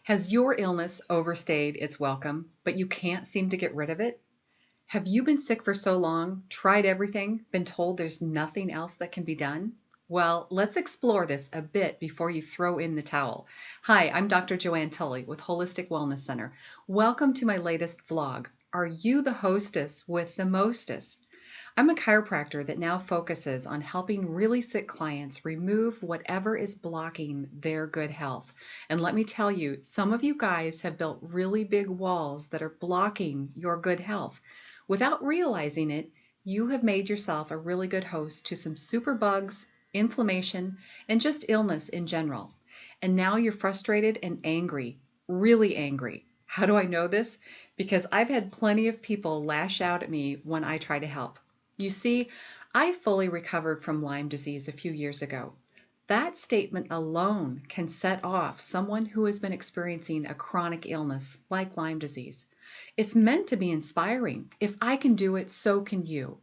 Has your illness overstayed its welcome, but you can't seem to get rid of it? Have you been sick for so long, tried everything, been told there's nothing else that can be done? Well, let's explore this a bit before you throw in the towel. Hi, I'm Dr. Joanne Tully with Holistic Wellness Center. Welcome to my latest vlog. Are you the hostess with the mostess? I'm a chiropractor that now focuses on helping really sick clients remove whatever is blocking their good health. And let me tell you, some of you guys have built really big walls that are blocking your good health. Without realizing it, you have made yourself a really good host to some superbugs, inflammation, and just illness in general. And now you're frustrated and angry, really angry. How do I know this? Because I've had plenty of people lash out at me when I try to help. You see, I fully recovered from Lyme disease a few years ago. That statement alone can set off someone who has been experiencing a chronic illness like Lyme disease. It's meant to be inspiring. If I can do it, so can you.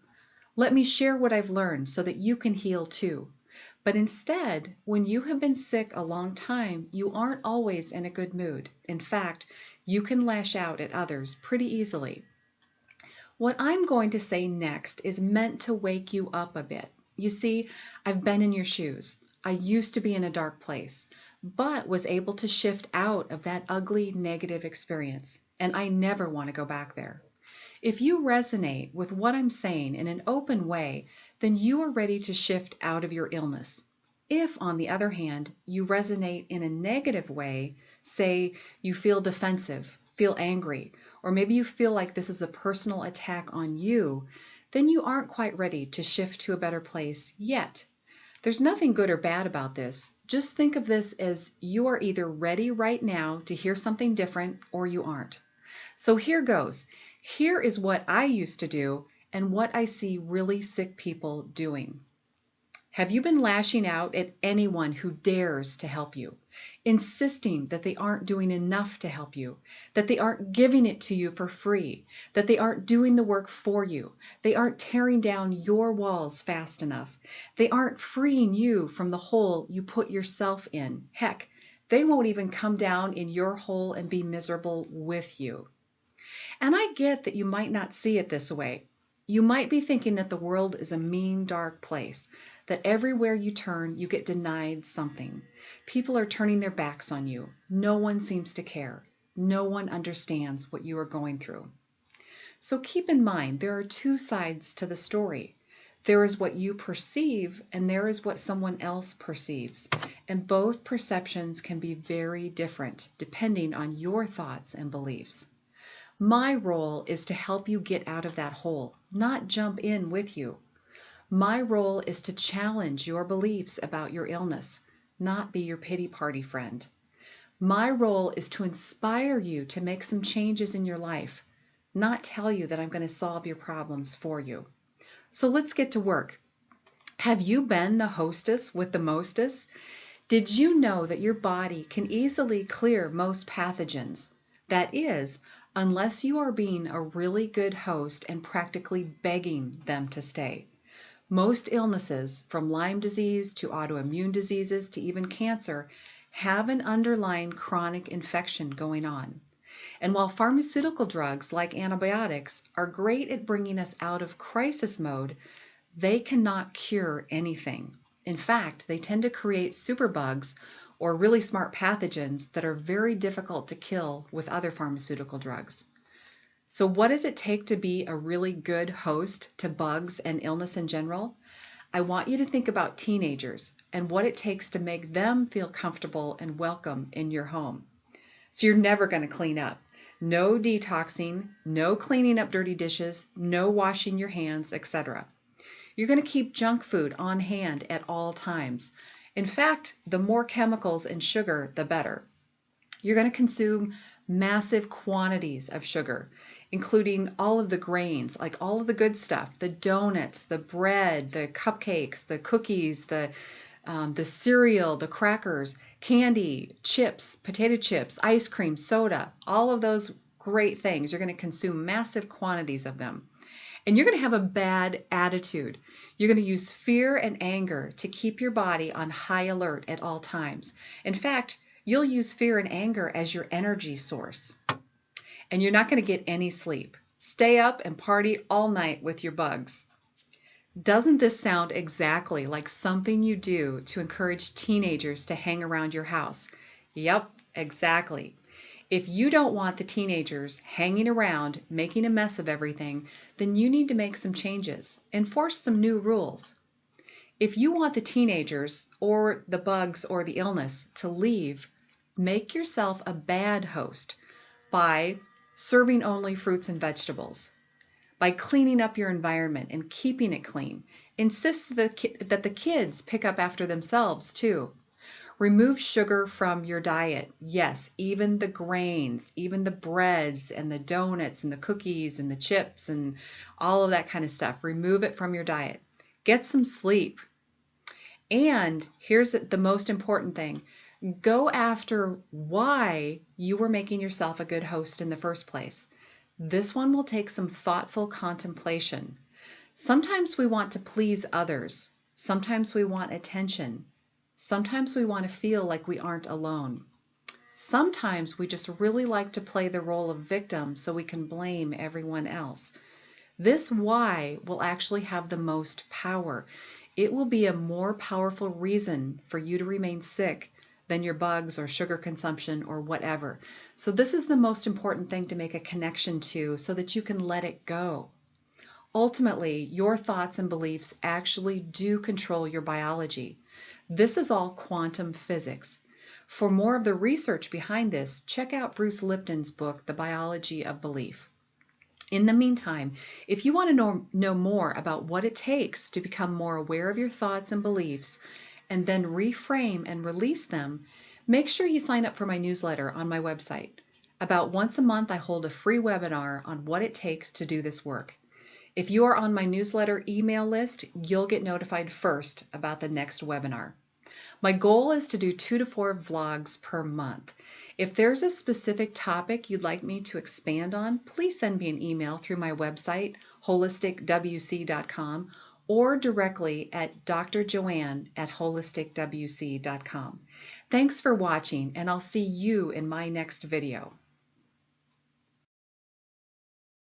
Let me share what I've learned so that you can heal too. But instead, when you have been sick a long time, you aren't always in a good mood. In fact, you can lash out at others pretty easily. What I'm going to say next is meant to wake you up a bit. You see, I've been in your shoes. I used to be in a dark place, but was able to shift out of that ugly negative experience, and I never want to go back there. If you resonate with what I'm saying in an open way, then you are ready to shift out of your illness. If, on the other hand, you resonate in a negative way, say you feel defensive, feel angry, or maybe you feel like this is a personal attack on you, then you aren't quite ready to shift to a better place yet. There's nothing good or bad about this. Just think of this as you are either ready right now to hear something different or you aren't. So here goes. Here is what I used to do and what I see really sick people doing. Have you been lashing out at anyone who dares to help you, insisting that they aren't doing enough to help you, that they aren't giving it to you for free, that they aren't doing the work for you, they aren't tearing down your walls fast enough, they aren't freeing you from the hole you put yourself in? Heck, they won't even come down in your hole and be miserable with you. And I get that you might not see it this way. You might be thinking that the world is a mean, dark place, that everywhere you turn, you get denied something. People are turning their backs on you. No one seems to care. No one understands what you are going through. So keep in mind, there are two sides to the story. There is what you perceive, and there is what someone else perceives. And both perceptions can be very different, depending on your thoughts and beliefs. My role is to help you get out of that hole, not jump in with you. My role is to challenge your beliefs about your illness, not be your pity party friend. My role is to inspire you to make some changes in your life, not tell you that I'm going to solve your problems for you. So let's get to work. Have you been the hostess with the mostess? Did you know that your body can easily clear most pathogens? That is, unless you are being a really good host and practically begging them to stay. Most illnesses, from Lyme disease to autoimmune diseases to even cancer, have an underlying chronic infection going on. And while pharmaceutical drugs like antibiotics are great at bringing us out of crisis mode, they cannot cure anything. In fact, they tend to create superbugs or really smart pathogens that are very difficult to kill with other pharmaceutical drugs. So what does it take to be a really good host to bugs and illness in general? I want you to think about teenagers and what it takes to make them feel comfortable and welcome in your home. So you're never going to clean up. No detoxing, no cleaning up dirty dishes, no washing your hands, etc. You're going to keep junk food on hand at all times. In fact, the more chemicals and sugar, the better. You're going to consume massive quantities of sugar, including all of the grains, like all of the good stuff, the donuts, the bread, the cupcakes, the cookies, the cereal, the crackers, candy, chips, potato chips, ice cream, soda, all of those great things. You're going to consume massive quantities of them. And you're going to have a bad attitude. You're going to use fear and anger to keep your body on high alert at all times. In fact, You'll use fear and anger as your energy source. And you're not going to get any sleep. Stay up and party all night with your bugs. Doesn't this sound exactly like something you do to encourage teenagers to hang around your house? Yep, exactly. If you don't want the teenagers hanging around, making a mess of everything, then you need to make some changes. Enforce some new rules. If you want the teenagers or the bugs or the illness to leave, make yourself a bad host by serving only fruits and vegetables, by cleaning up your environment and keeping it clean. Insist that the kids pick up after themselves too. Remove sugar from your diet. Yes, even the grains, even the breads and the donuts and the cookies and the chips and all of that kind of stuff. Remove it from your diet. Get some sleep. And here's the most important thing. Go after why you were making yourself a good host in the first place. This one will take some thoughtful contemplation. Sometimes we want to please others. Sometimes we want attention. Sometimes we want to feel like we aren't alone. Sometimes we just really like to play the role of victim so we can blame everyone else. This why will actually have the most power. It will be a more powerful reason for you to remain sick than your bugs or sugar consumption or whatever. So this is the most important thing to make a connection to so that you can let it go. Ultimately, your thoughts and beliefs actually do control your biology. This is all quantum physics. For more of the research behind this, check out Bruce Lipton's book, The Biology of Belief. In the meantime, if you want to know more about what it takes to become more aware of your thoughts and beliefs, and then reframe and release them, make sure you sign up for my newsletter on my website. About once a month, I hold a free webinar on what it takes to do this work. If you are on my newsletter email list, you'll get notified first about the next webinar. My goal is to do 2 to 4 vlogs per month. If there's a specific topic you'd like me to expand on, please send me an email through my website, holisticwc.com, or directly at drjoanne@holisticwc.com. Thanks for watching, and I'll see you in my next video.